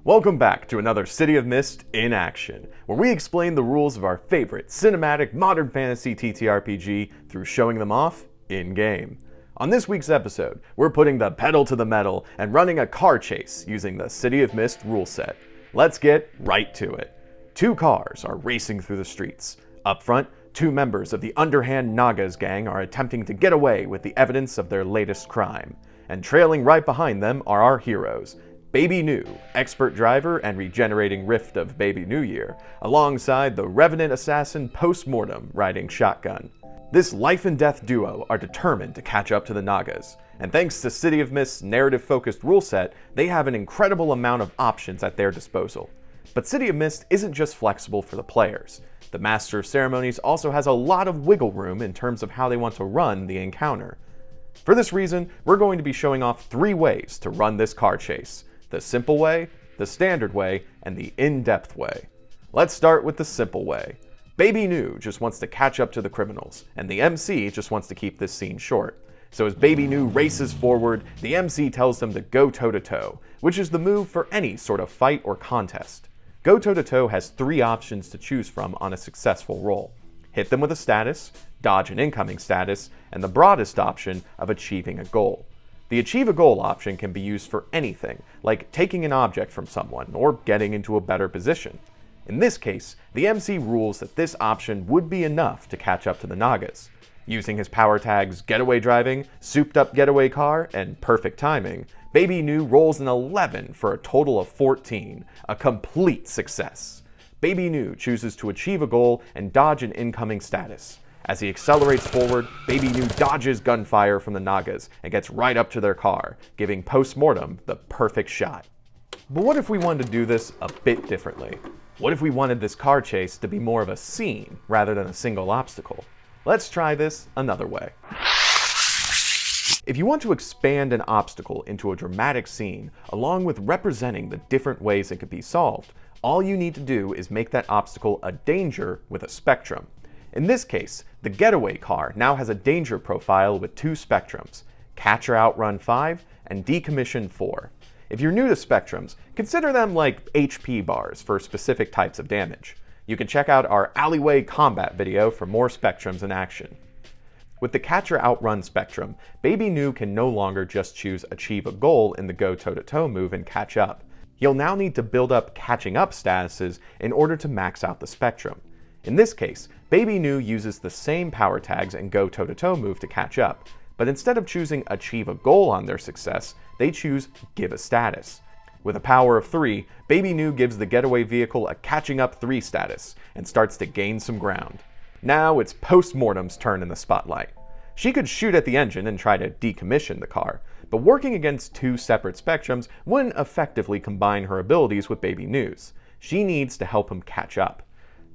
Welcome back to another City of Mist in action, where we explain the rules of our favorite cinematic modern fantasy TTRPG through showing them off in-game. On this week's episode, we're putting the pedal to the metal and running a car chase using the City of Mist rule set. Let's get right to it. Two cars are racing through the streets. Up front, two members of the Underhand Nagas gang are attempting to get away with the evidence of their latest crime. And trailing right behind them are our heroes, Baby New, expert driver and regenerating rift of Baby New Year, alongside the revenant assassin Post-Mortem riding shotgun. This life and death duo are determined to catch up to the Nagas, and thanks to City of Mist's narrative-focused rule set, they have an incredible amount of options at their disposal. But City of Mist isn't just flexible for the players. The Master of Ceremonies also has a lot of wiggle room in terms of how they want to run the encounter. For this reason, we're going to be showing off 3 ways to run this car chase: the simple way, the standard way, and the in-depth way. Let's start with the simple way. Baby New just wants to catch up to the criminals, and the MC just wants to keep this scene short. So as Baby New races forward, the MC tells them to go toe-to-toe, which is the move for any sort of fight or contest. Go toe-to-toe has 3 options to choose from on a successful roll: hit them with a status, dodge an incoming status, and the broadest option of achieving a goal. The achieve a goal option can be used for anything, like taking an object from someone or getting into a better position. In this case, the MC rules that this option would be enough to catch up to the Nagas. Using his power tags Getaway Driving, Souped Up Getaway Car, and Perfect Timing, Baby New rolls an 11 for a total of 14, a complete success. Baby New chooses to achieve a goal and dodge an incoming status. As he accelerates forward, Baby New dodges gunfire from the Nagas and gets right up to their car, giving Post-Mortem the perfect shot. But what if we wanted to do this a bit differently? What if we wanted this car chase to be more of a scene rather than a single obstacle? Let's try this another way. If you want to expand an obstacle into a dramatic scene, along with representing the different ways it could be solved, all you need to do is make that obstacle a danger with a spectrum. In this case, the getaway car now has a danger profile with 2 spectrums: Catch or Outrun 5 and Decommission 4. If you're new to spectrums, consider them like HP bars for specific types of damage. You can check out our alleyway combat video for more spectrums in action. With the Catch or Outrun spectrum, Baby New can no longer just choose Achieve a Goal in the Go Toe-to-Toe move and catch up. He'll now need to build up Catching Up statuses in order to max out the spectrum. In this case, Baby New uses the same power tags and Go Toe-to-Toe move to catch up, but instead of choosing Achieve a Goal on their success, they choose Give a Status. With a power of 3, Baby New gives the getaway vehicle a Catching Up 3 status and starts to gain some ground. Now it's Post-Mortem's turn in the spotlight. She could shoot at the engine and try to decommission the car, but working against 2 separate spectrums wouldn't effectively combine her abilities with Baby New's. She needs to help him catch up.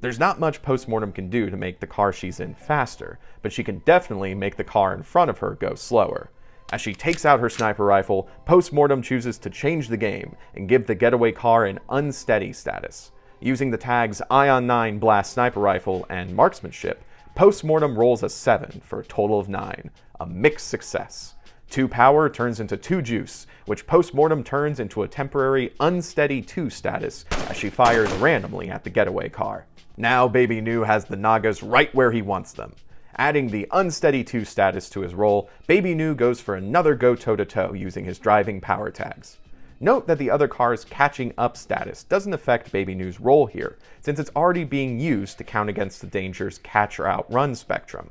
There's not much Post-Mortem can do to make the car she's in faster, but she can definitely make the car in front of her go slower. As she takes out her sniper rifle, Post-Mortem chooses to change the game and give the getaway car an unsteady status. Using the tags Ion 9 Blast Sniper Rifle and Marksmanship, Post-Mortem rolls a 7 for a total of 9, a mixed success. 2 power turns into 2 juice, which Post-Mortem turns into a temporary unsteady 2 status as she fires randomly at the getaway car. Now Baby New has the Nagas right where he wants them. Adding the unsteady 2 status to his roll, Baby New goes for another Go Toe-to-Toe using his driving power tags. Note that the other car's Catching Up status doesn't affect Baby New's roll here, since it's already being used to count against the danger's Catch or Outrun spectrum.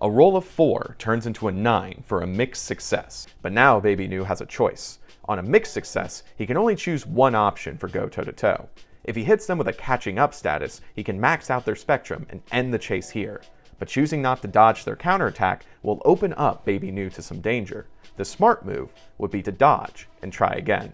A roll of 4 turns into a 9 for a mixed success, but now Baby New has a choice. On a mixed success, he can only choose one option for Go Toe-to-Toe. If he hits them with a Catching Up status, he can max out their spectrum and end the chase here. But choosing not to dodge their counterattack will open up Baby New to some danger. The smart move would be to dodge and try again.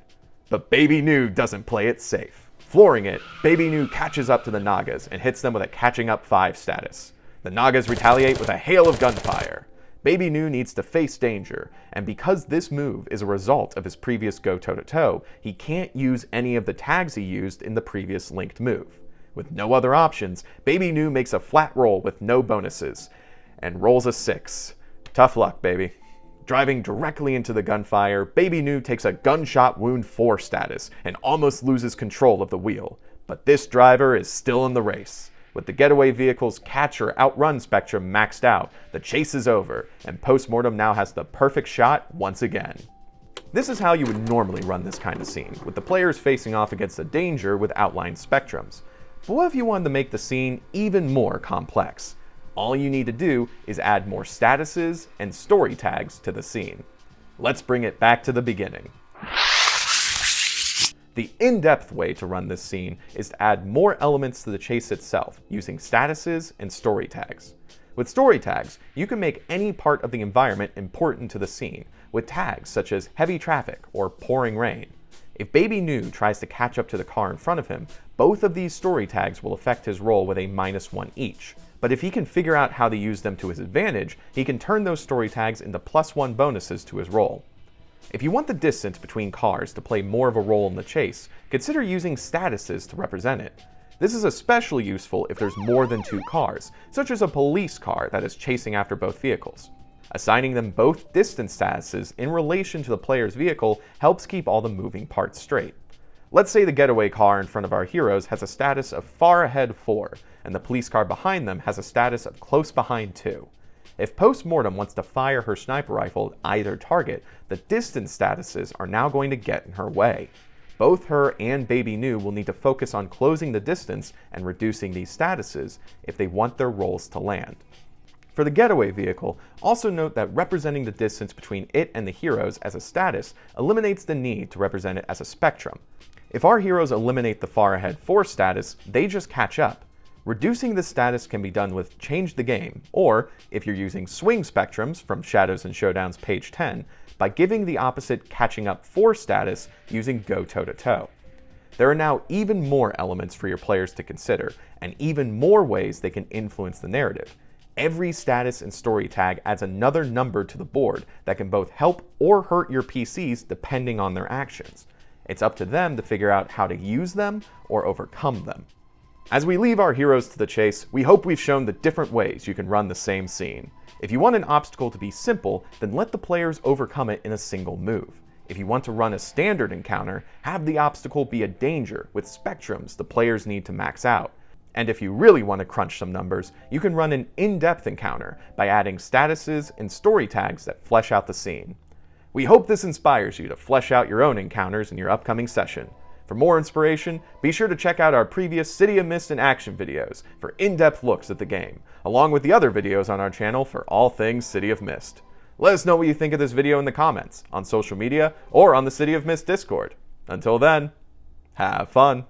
But Baby New doesn't play it safe. Flooring it, Baby New catches up to the Nagas and hits them with a Catching Up 5 status. The Nagas retaliate with a hail of gunfire. Baby New needs to face danger, and because this move is a result of his previous Go Toe-to-Toe, he can't use any of the tags he used in the previous linked move. With no other options, Baby New makes a flat roll with no bonuses, and rolls a 6. Tough luck, baby. Driving directly into the gunfire, Baby New takes a gunshot wound 4 status and almost loses control of the wheel. But this driver is still in the race. With the getaway vehicle's catch or outrun spectrum maxed out, the chase is over, and Post-Mortem now has the perfect shot once again. This is how you would normally run this kind of scene, with the players facing off against a danger with outlined spectrums. But what if you wanted to make the scene even more complex? All you need to do is add more statuses and story tags to the scene. Let's bring it back to the beginning. The in-depth way to run this scene is to add more elements to the chase itself using statuses and story tags. With story tags, you can make any part of the environment important to the scene, with tags such as heavy traffic or pouring rain. If Baby New tries to catch up to the car in front of him, both of these story tags will affect his roll with a -1 each. But if he can figure out how to use them to his advantage, he can turn those story tags into +1 bonuses to his roll. If you want the distance between cars to play more of a role in the chase, consider using statuses to represent it. This is especially useful if there's more than 2 cars, such as a police car that is chasing after both vehicles. Assigning them both distance statuses in relation to the player's vehicle helps keep all the moving parts straight. Let's say the getaway car in front of our heroes has a status of far ahead 4, and the police car behind them has a status of close behind 2. If Post-Mortem wants to fire her sniper rifle at either target, the distance statuses are now going to get in her way. Both her and Baby New will need to focus on closing the distance and reducing these statuses if they want their rolls to land. For the getaway vehicle, also note that representing the distance between it and the heroes as a status eliminates the need to represent it as a spectrum. If our heroes eliminate the far ahead 4 status, they just catch up. Reducing this status can be done with Change the Game, or, if you're using swing spectrums from Shadows and Showdown's page 10, by giving the opposite Catching Up 4 status using Go Toe to Toe. There are now even more elements for your players to consider, and even more ways they can influence the narrative. Every status and story tag adds another number to the board that can both help or hurt your PCs depending on their actions. It's up to them to figure out how to use them or overcome them. As we leave our heroes to the chase, we hope we've shown the different ways you can run the same scene. If you want an obstacle to be simple, then let the players overcome it in a single move. If you want to run a standard encounter, have the obstacle be a danger with spectrums the players need to max out. And if you really want to crunch some numbers, you can run an in-depth encounter by adding statuses and story tags that flesh out the scene. We hope this inspires you to flesh out your own encounters in your upcoming session. For more inspiration, be sure to check out our previous City of Mist in Action videos for in-depth looks at the game, along with the other videos on our channel for all things City of Mist. Let us know what you think of this video in the comments, on social media, or on the City of Mist Discord. Until then, have fun!